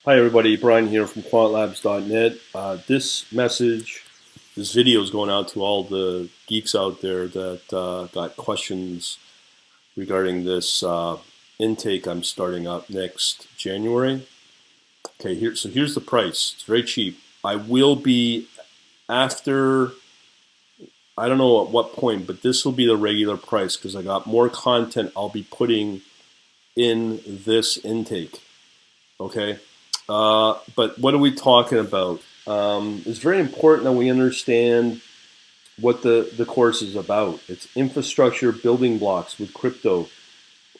Hi everybody, Brian here from quantlabs.It. This video is going out to all the geeks out there that got questions regarding this intake I'm starting up next January. Okay, here's the price. It's very cheap. I will be after, I don't know at what point, but this will be the regular price because I got more content I'll be putting in this intake. Okay. But what are we talking about? It's very important that we understand what the course is about. It's infrastructure building blocks with crypto.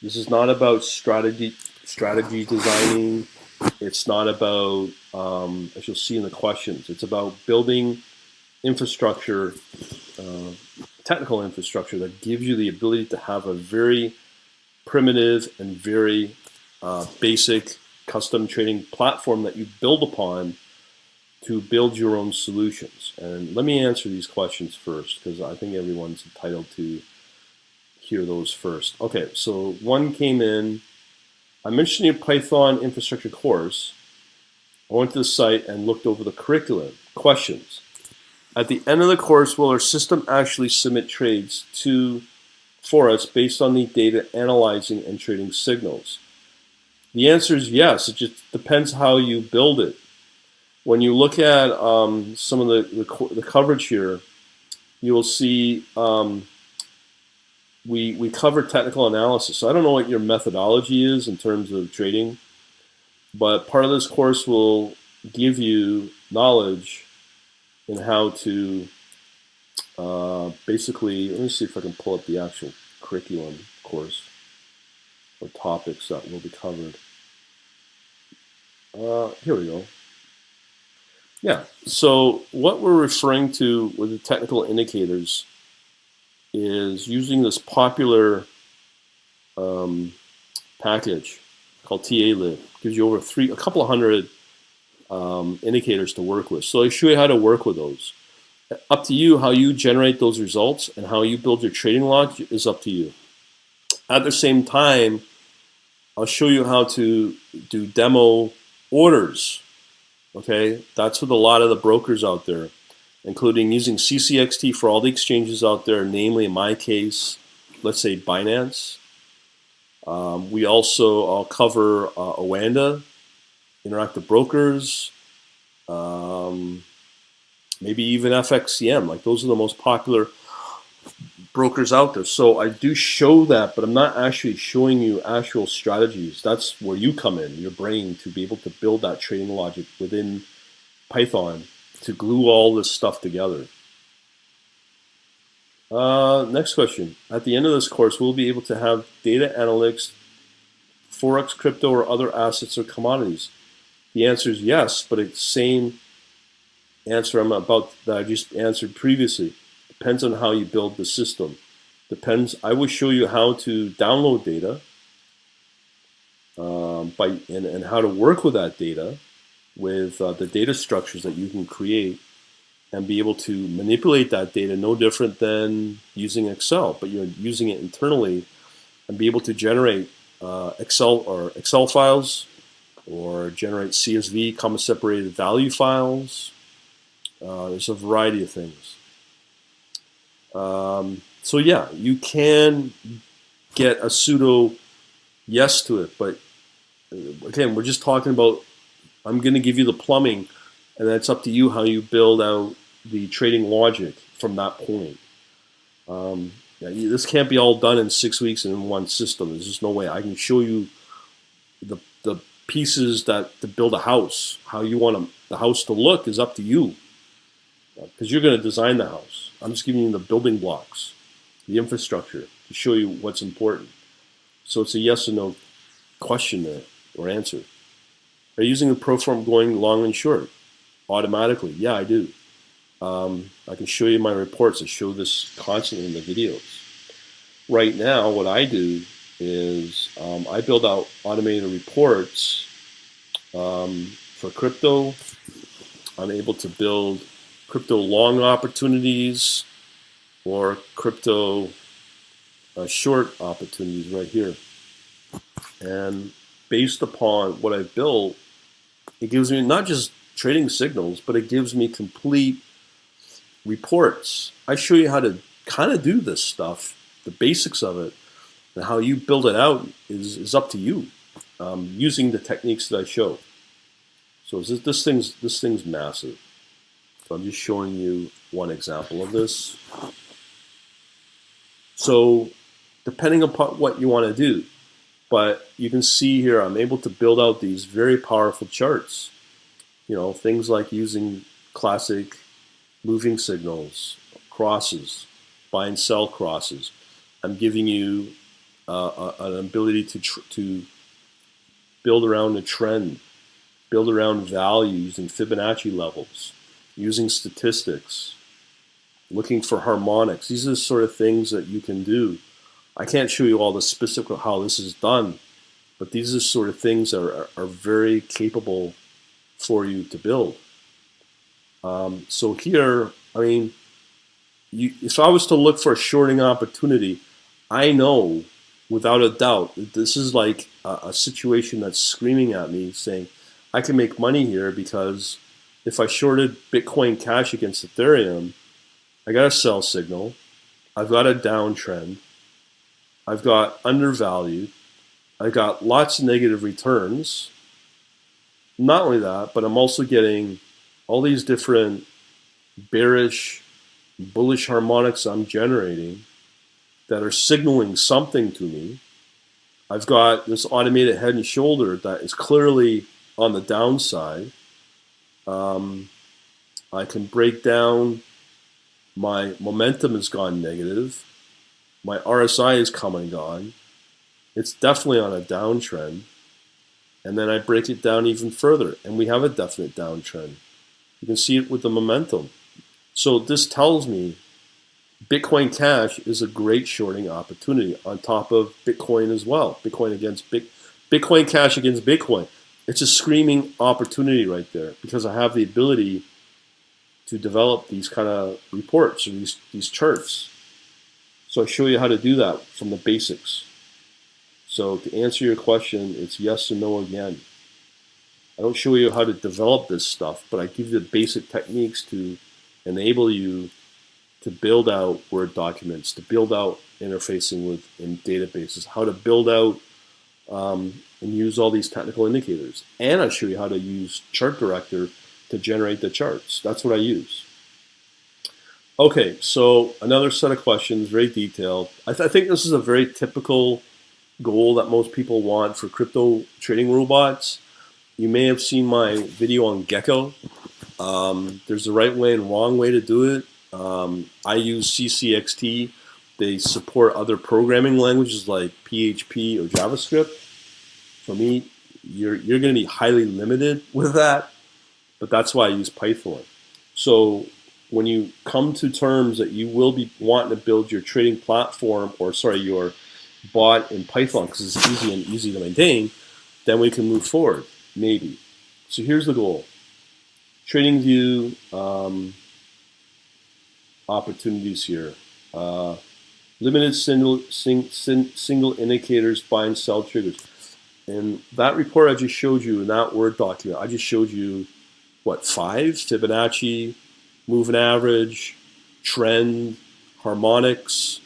This is not about strategy designing. It's not about, as you'll see in the questions, it's about building infrastructure, technical infrastructure that gives you the ability to have a very primitive and very basic custom trading platform that you build upon to build your own solutions. And let me answer these questions first because I think everyone's entitled to hear those first. Okay, so one came in. I mentioned your Python infrastructure course. I went to the site and looked over the curriculum. Questions. At the end of the course, will our system actually submit trades for us based on the data analyzing and trading signals? The answer is yes. It just depends how you build it. When you look at some of the coverage here, you will see we cover technical analysis. So I don't know what your methodology is in terms of trading, but part of this course will give you knowledge in how to basically, let me see if I can pull up the actual curriculum course or topics that will be covered. Here we go. Yeah, so what we're referring to with the technical indicators is using this popular package called TA-lib. Gives you over a couple of hundred indicators to work with. So I show you how to work with those. Up to you how you generate those results and how you build your trading log is up to you. At the same time, I'll show you how to do demo orders. Okay, that's with a lot of the brokers out there, including using CCXT for all the exchanges out there, namely in my case, let's say Binance. I'll cover Oanda, Interactive Brokers, maybe even FXCM. Like those are the most popular brokers out there. So I do show that, but I'm not actually showing you actual strategies. That's where you come in, your brain, to be able to build that trading logic within Python to glue all this stuff together. Next question. At the end of this course, we'll be able to have data analytics, Forex, crypto, or other assets or commodities. The answer is yes, but it's the same answer that I just answered previously. Depends on how you build the system. I will show you how to download data and how to work with that data, with the data structures that you can create and be able to manipulate that data no different than using Excel, but you're using it internally and be able to generate Excel files or generate CSV, comma separated value files. There's a variety of things. So yeah, you can get a pseudo yes to it, but again, we're just talking about, I'm going to give you the plumbing, and that's up to you how you build out the trading logic from that point. This can't be all done in 6 weeks and in one system. There's just no way. I can show you the pieces to build a house. How you want the house to look is up to you, because you're going to design the house. I'm just giving you the building blocks, the infrastructure, to show you what's important. So it's a yes or no question there, or answer. Are you using the Proform going long and short automatically? Yeah, I do. I can show you my reports. I show this constantly in the videos. Right now, what I do is I build out automated reports for crypto. I'm able to build crypto long opportunities or crypto short opportunities right here. And based upon what I've built It gives me not just trading signals, but it gives me complete reports. I show you how to kind of do this stuff, the basics of it, and how you build it out is up to you, using the techniques that I show. So this thing's massive. So I'm just showing you one example of this. So depending upon what you want to do, but you can see here I'm able to build out these very powerful charts. You know, things like using classic moving signals, crosses, buy and sell crosses. I'm giving you an ability to build around a trend, build around values and Fibonacci levels, using statistics, looking for harmonics. These are the sort of things that you can do. I can't show you all the specific of how this is done, but these are the sort of things that are very capable for you to build. So here, I mean, if I was to look for a shorting opportunity, I know without a doubt that this is like a situation that's screaming at me saying, I can make money here because if I shorted Bitcoin Cash against Ethereum, I got a sell signal, I've got a downtrend, I've got undervalued, I got lots of negative returns. Not only that, but I'm also getting all these different bearish, bullish harmonics I'm generating that are signaling something to me. I've got this automated head and shoulder that is clearly on the downside. I can break down my momentum has gone negative. My RSI is come and gone. It's definitely on a downtrend. And then I break it down even further, and we have a definite downtrend. You can see it with the momentum. So this tells me Bitcoin Cash is a great shorting opportunity on top of Bitcoin as well. Bitcoin Cash against Bitcoin. It's a screaming opportunity right there because I have the ability to develop these kind of reports or these charts. So I show you how to do that from the basics. So to answer your question, it's yes and no again. I don't show you how to develop this stuff, but I give you the basic techniques to enable you to build out Word documents, to build out interfacing with in databases, how to build out and use all these technical indicators. And I show you how to use Chart Director to generate the charts. That's what I use. Okay, so another set of questions, very detailed. I think this is a very typical goal that most people want for crypto trading robots. You may have seen my video on Gecko. There's a right way and wrong way to do it. I use CCXT. They support other programming languages like PHP or JavaScript. For me, you're going to be highly limited with that, but that's why I use Python. So when you come to terms that you will be wanting to build your trading platform, or sorry, your bot in Python because it's easy to maintain, then we can move forward, maybe. So here's the goal. TradingView opportunities here. Limited single indicators, buy and sell triggers. And that report I just showed you in that Word document, I just showed you, what, 5? Fibonacci, moving average, trend, harmonics,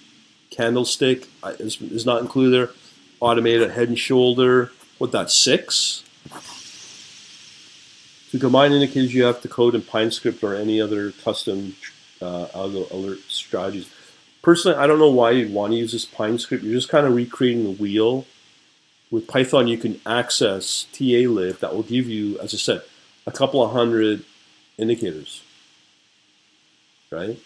candlestick is not included there. Automated head and shoulder, what, that's 6? To combine indicators, you have to code in PineScript or any other custom algo alert strategies. Personally, I don't know why you'd want to use this PineScript. You're just kind of recreating the wheel. With Python, you can access TA-lib that will give you, as I said, a couple of hundred indicators, right?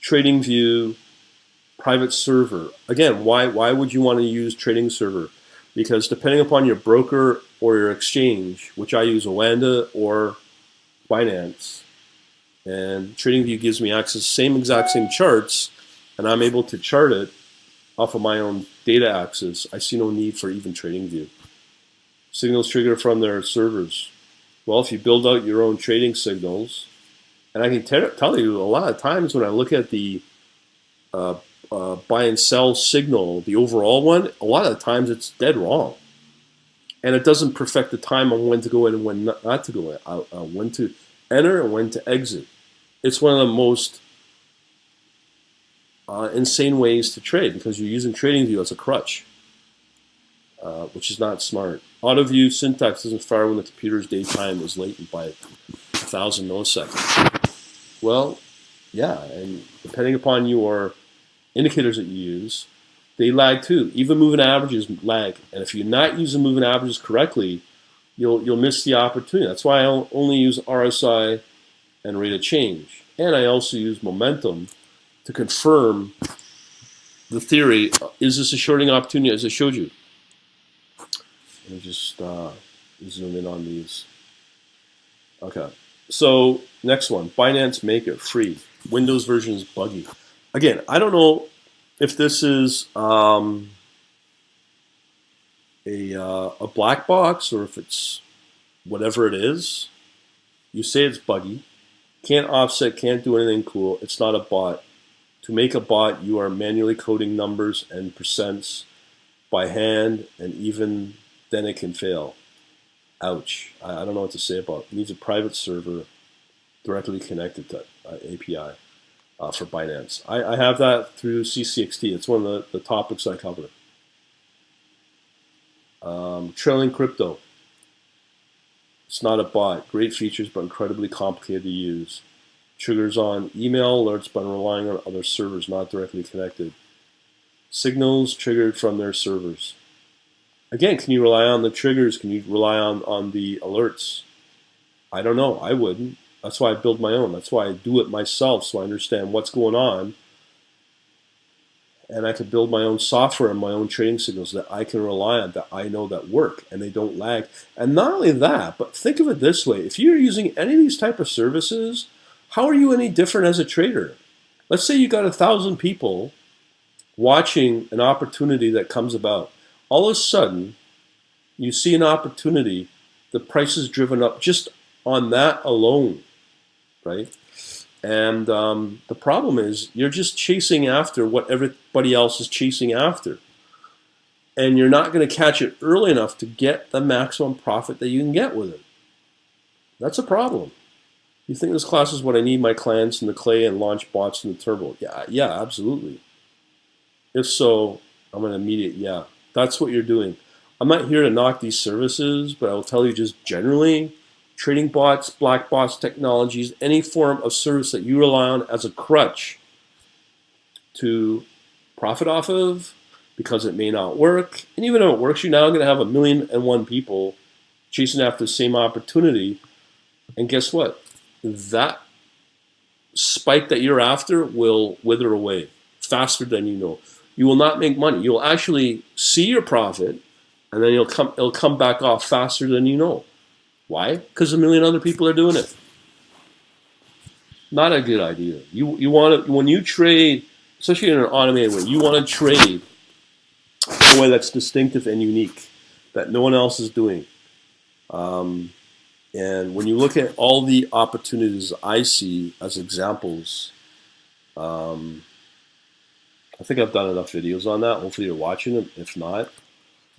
TradingView, private server. Again, why would you want to use trading server? Because depending upon your broker or your exchange, which I use Oanda or Binance, and TradingView gives me access to the exact same charts, and I'm able to chart it off of my own data access. I see no need for even TradingView. Signals trigger from their servers. Well, if you build out your own trading signals, and I can tell you a lot of times when I look at the buy and sell signal, the overall one, a lot of times it's dead wrong. and it doesn't perfect the time on when to go in and when not to go in, when to enter and when to exit. It's one of the most insane ways to trade because you're using TradingView as a crutch, which is not smart. AutoView syntax doesn't fire when the computer's daytime is latent by 1,000 milliseconds. Well, yeah, and depending upon your indicators that you use, they lag too. Even moving averages lag, and if you're not using moving averages correctly, you'll miss the opportunity. That's why I only use RSI and rate of change, and I also use momentum to confirm the theory. Is this a shorting opportunity, as I showed you? Let me just zoom in on these. Okay, so next one, Binance Maker, free. Windows version is buggy. Again, I don't know if this is a black box or if it's whatever it is. You say it's buggy. Can't offset, can't do anything cool. It's not a bot. To make a bot, you are manually coding numbers and percents by hand, and even then it can fail. Ouch. I don't know what to say about it. It needs a private server directly connected to API for Binance. I have that through CCXT. It's one of the topics I cover. Trailing crypto. It's not a bot. Great features, but incredibly complicated to use. Triggers on email alerts by relying on other servers not directly connected. Signals triggered from their servers. Again, can you rely on the triggers? Can you rely on the alerts? I don't know. I wouldn't. That's why I build my own. That's why I do it myself, so I understand what's going on. And I can build my own software and my own trading signals that I can rely on, that I know that work, and they don't lag. And not only that, but think of it this way. If you're using any of these type of services, how are you any different as a trader? Let's say you got 1,000 people watching an opportunity that comes about. All of a sudden, you see an opportunity, the price is driven up just on that alone, right? And the problem is you're just chasing after what everybody else is chasing after. And you're not going to catch it early enough to get the maximum profit that you can get with it. That's a problem. You think this class is what I need my clients in the clay and launch bots in the turbo? Yeah, absolutely. If so, I'm an immediate yeah. That's what you're doing. I'm not here to knock these services, but I will tell you just generally, trading bots, black box technologies, any form of service that you rely on as a crutch to profit off of, because it may not work. And even though it works, you're now going to have 1,000,001 people chasing after the same opportunity. And guess what? That spike that you're after will wither away faster than you know. You will not make money. You'll actually see your profit, and then it'll come back off faster than you know. Why? Because 1,000,000 other people are doing it. Not a good idea. You want to, when you trade, especially in an automated way, you want to trade in a way that's distinctive and unique, that no one else is doing. And when you look at all the opportunities I see as examples, I think I've done enough videos on that. Hopefully you're watching them. If not,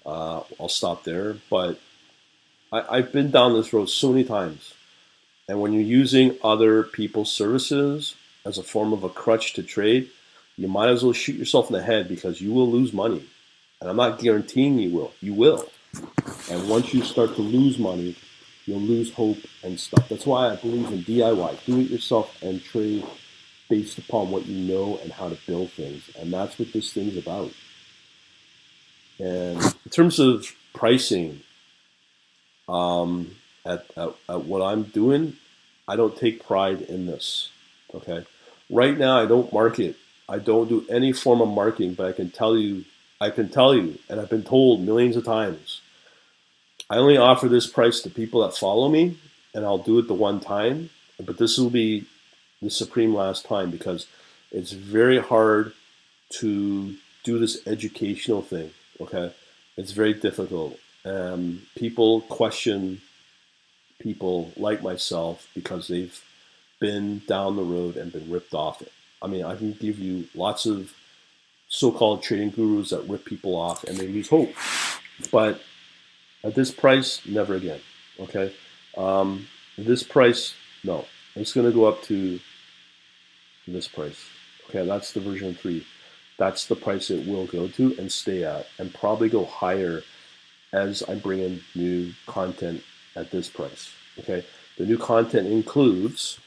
I'll stop there. But I've been down this road so many times. And when you're using other people's services as a form of a crutch to trade, you might as well shoot yourself in the head, because you will lose money. And I'm not guaranteeing you will. You will. And once you start to lose money, you'll lose hope and stuff. That's why I believe in DIY. Do it yourself and trade based upon what you know and how to build things. And that's what this thing's about. And in terms of pricing, at what I'm doing, I don't take pride in this. Okay, right now I don't market. I don't do any form of marketing, but I can tell you, and I've been told millions of times, I only offer this price to people that follow me, and I'll do it the one time. But this will be the supreme last time, because it's very hard to do this educational thing. Okay, it's very difficult. People question people like myself because they've been down the road and been ripped off. I mean, I can give you lots of so-called trading gurus that rip people off and they lose hope. But At this price, never again. Okay. This price, no. It's going to go up to this price. Okay, that's the version 3. That's the price it will go to and stay at, and probably go higher as I bring in new content at this price. Okay, the new content includes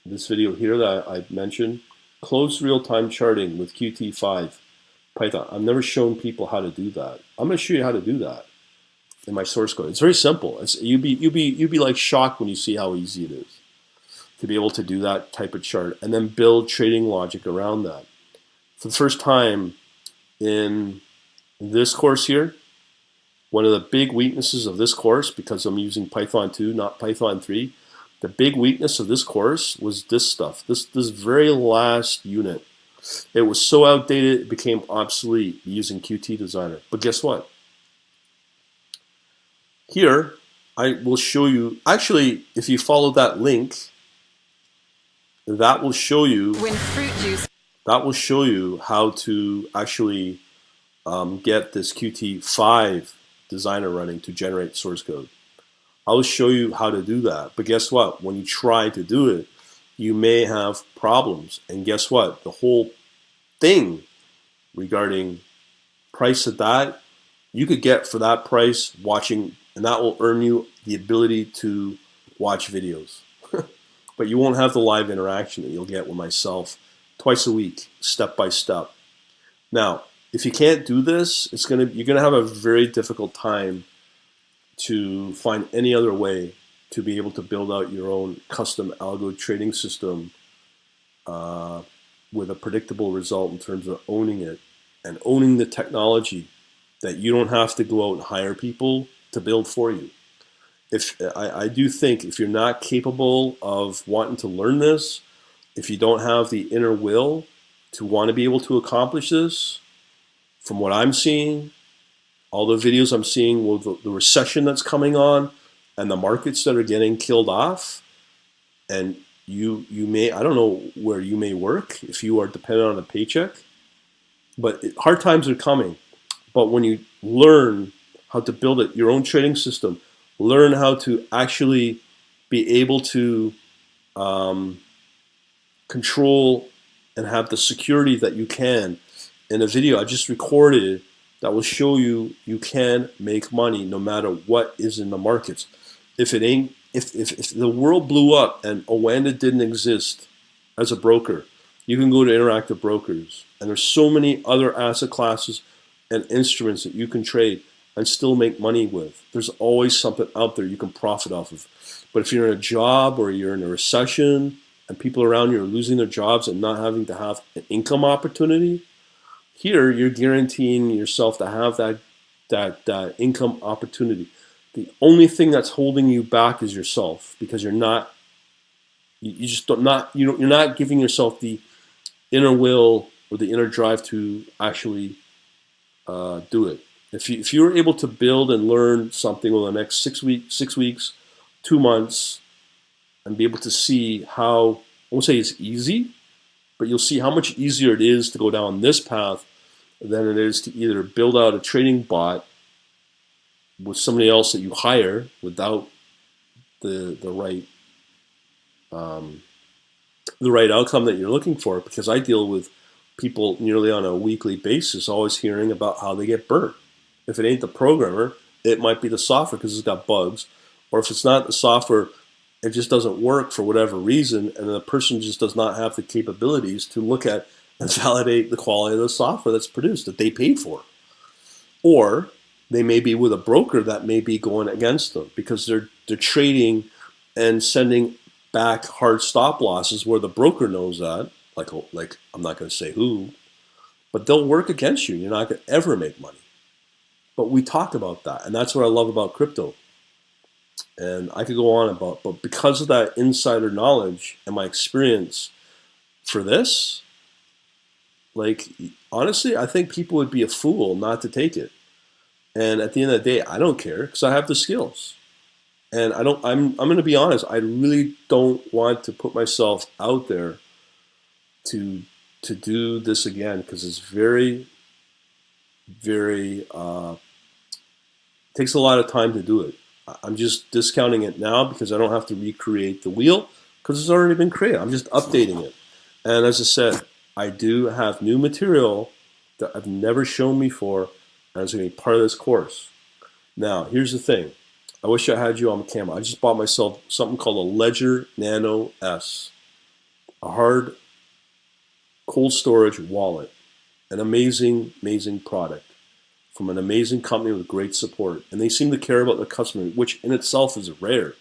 this video here that I mentioned, close real-time charting with Qt5 Python. I've never shown people how to do that. I'm going to show you how to do that in my source code. It's very simple. You'd be like shocked when you see how easy it is to be able to do that type of chart and then build trading logic around that. For the first time in this course here, one of the big weaknesses of this course, because I'm using Python 2, not Python 3, the big weakness of this course was this stuff, this very last unit. It was so outdated, it became obsolete using Qt Designer. But guess what? Here, I will show you, actually, if you follow that link, that will show you how to actually get this Qt5 designer running to generate source code. I'll show you how to do that. But guess what? When you try to do it, you may have problems. And guess what? The whole thing regarding price of that, you could get for that price watching, and that will earn you the ability to watch videos. But you won't have the live interaction that you'll get with myself twice a week, step by step. Now, if you can't do this, you're gonna have a very difficult time to find any other way to be able to build out your own custom algo trading system with a predictable result in terms of owning it and owning the technology, that you don't have to go out and hire people to build for you. I do think if you're not capable of wanting to learn this, if you don't have the inner will to want to be able to accomplish this, from what I'm seeing, all the videos I'm seeing with the recession that's coming on and the markets that are getting killed off, and you may, I don't know where you may work if you are dependent on a paycheck, but hard times are coming. But when you learn how to build it, your own trading system, learn how to actually be able to control and have the security that you can. In a video I just recorded that will show you can make money no matter what is in the markets. If the world blew up and Owanda didn't exist as a broker, you can go to Interactive Brokers, and there's so many other asset classes and instruments that you can trade and still make money with. There's always something out there you can profit off of. But if you're in a job or you're in a recession and people around you are losing their jobs and not having to have an income opportunity, here you're guaranteeing yourself to have that income opportunity. The only thing that's holding you back is yourself, because you're not giving yourself the inner will or the inner drive to actually do it. If you're able to build and learn something over the next 6 weeks, 2 months, and be able to see how, I won't say it's easy, but you'll see how much easier it is to go down this path than it is to either build out a trading bot with somebody else that you hire without the right outcome that you're looking for. Because I deal with people nearly on a weekly basis, always hearing about how they get burnt. If it ain't the programmer, it might be the software because it's got bugs, or if it's not the software, it just doesn't work for whatever reason, and the person just does not have the capabilities to look at and validate the quality of the software that's produced that they paid for. Or they may be with a broker that may be going against them because they're trading and sending back hard stop losses where the broker knows that, like I'm not going to say who, but they'll work against you. You're not going to ever make money. But we talk about that, and that's what I love about crypto. And I could go on about, but because of that insider knowledge and my experience for this, like, honestly, I think people would be a fool not to take it. And at the end of the day, I don't care because I have the skills. And I'm going to be honest, I really don't want to put myself out there to do this again, because it's very, very takes a lot of time to do it. I'm just discounting it now because I don't have to recreate the wheel because it's already been created. I'm just updating it. And as I said, I do have new material that I've never shown before, and it's going to be part of this course. Now, here's the thing. I wish I had you on camera. I just bought myself something called a Ledger Nano S, a hard cold storage wallet, an amazing, amazing product from an amazing company with great support. And they seem to care about their customer, which in itself is rare.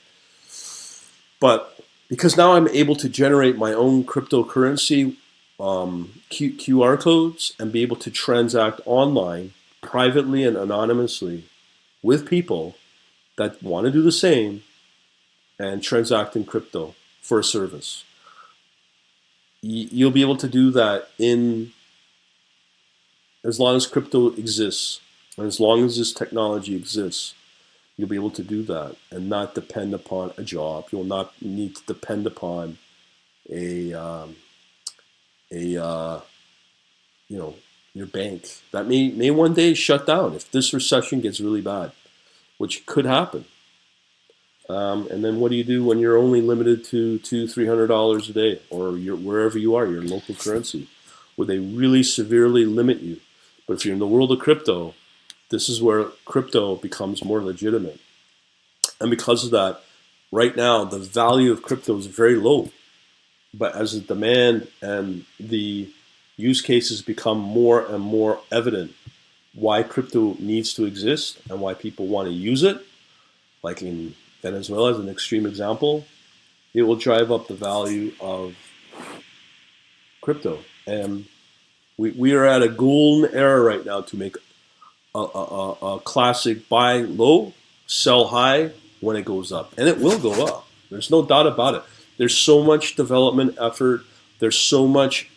But because now I'm able to generate my own cryptocurrency QR codes and be able to transact online, privately and anonymously, with people that want to do the same and transact in crypto for a service. You'll be able to do that in as long as crypto exists, and as long as this technology exists, you'll be able to do that and not depend upon a job. You'll not need to depend upon your bank that may one day shut down if this recession gets really bad, which could happen. And then what do you do when you're only limited to $200-300 a day, or wherever you are, your local currency, where they really severely limit you? But if you're in the world of crypto, this is where crypto becomes more legitimate. And because of that, right now the value of crypto is very low. But as the demand and the use cases become more and more evident why crypto needs to exist and why people want to use it, like in Venezuela as an extreme example, it will drive up the value of crypto. And we are at a golden era right now to make a classic buy low, sell high when it goes up. And it will go up. There's no doubt about it. There's so much development effort. There's so much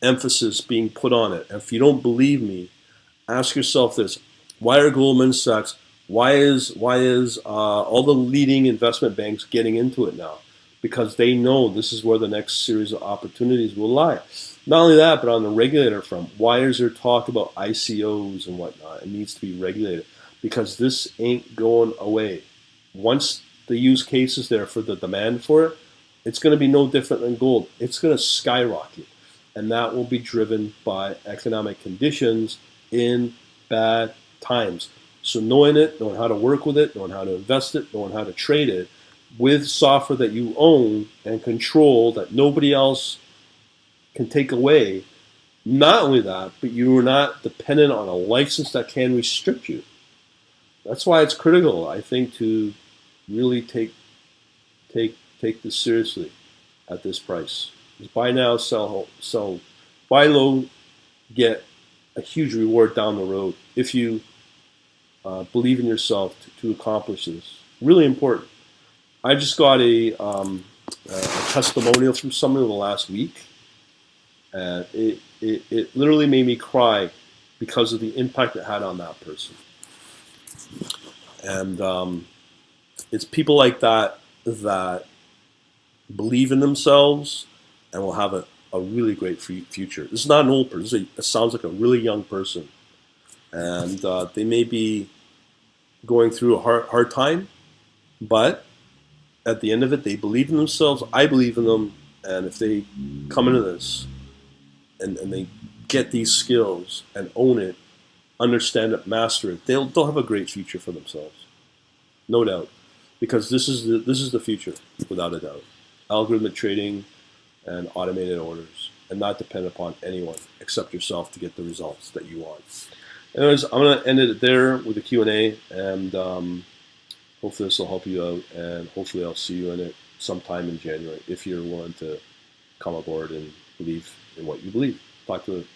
emphasis being put on it. And if you don't believe me, ask yourself this. Why are Goldman Sachs, why is all the leading investment banks getting into it now? Because they know this is where the next series of opportunities will lie. Not only that, but on the regulator front, why is there talk about ICOs and whatnot? It needs to be regulated because this ain't going away. Once the use case is there for the demand for it, it's going to be no different than gold. It's going to skyrocket, and that will be driven by economic conditions in bad times. So knowing it, knowing how to work with it, knowing how to invest it, knowing how to trade it with software that you own and control that nobody else can take away. Not only that, but you are not dependent on a license that can restrict you. That's why it's critical, I think, to really take this seriously at this price. Just buy now, sell, buy low, get a huge reward down the road if you believe in yourself to accomplish this. Really important. I just got a testimonial from someone in the last week, and it literally made me cry because of the impact it had on that person. And it's people like that that believe in themselves and will have a really great future. This is not an old person. It sounds like a really young person. And they may be going through a hard time, but at the end of it, they believe in themselves. I believe in them. And if they come into this and they get these skills and own it, understand it, master it, they'll have a great future for themselves. No doubt. Because this is the future, without a doubt. Algorithmic trading and automated orders, and not depend upon anyone except yourself to get the results that you want. Anyways, I'm going to end it there with a Q&A, and hopefully this will help you out, and hopefully I'll see you in it sometime in January if you're willing to come aboard and believe in what you believe. Talk to you later.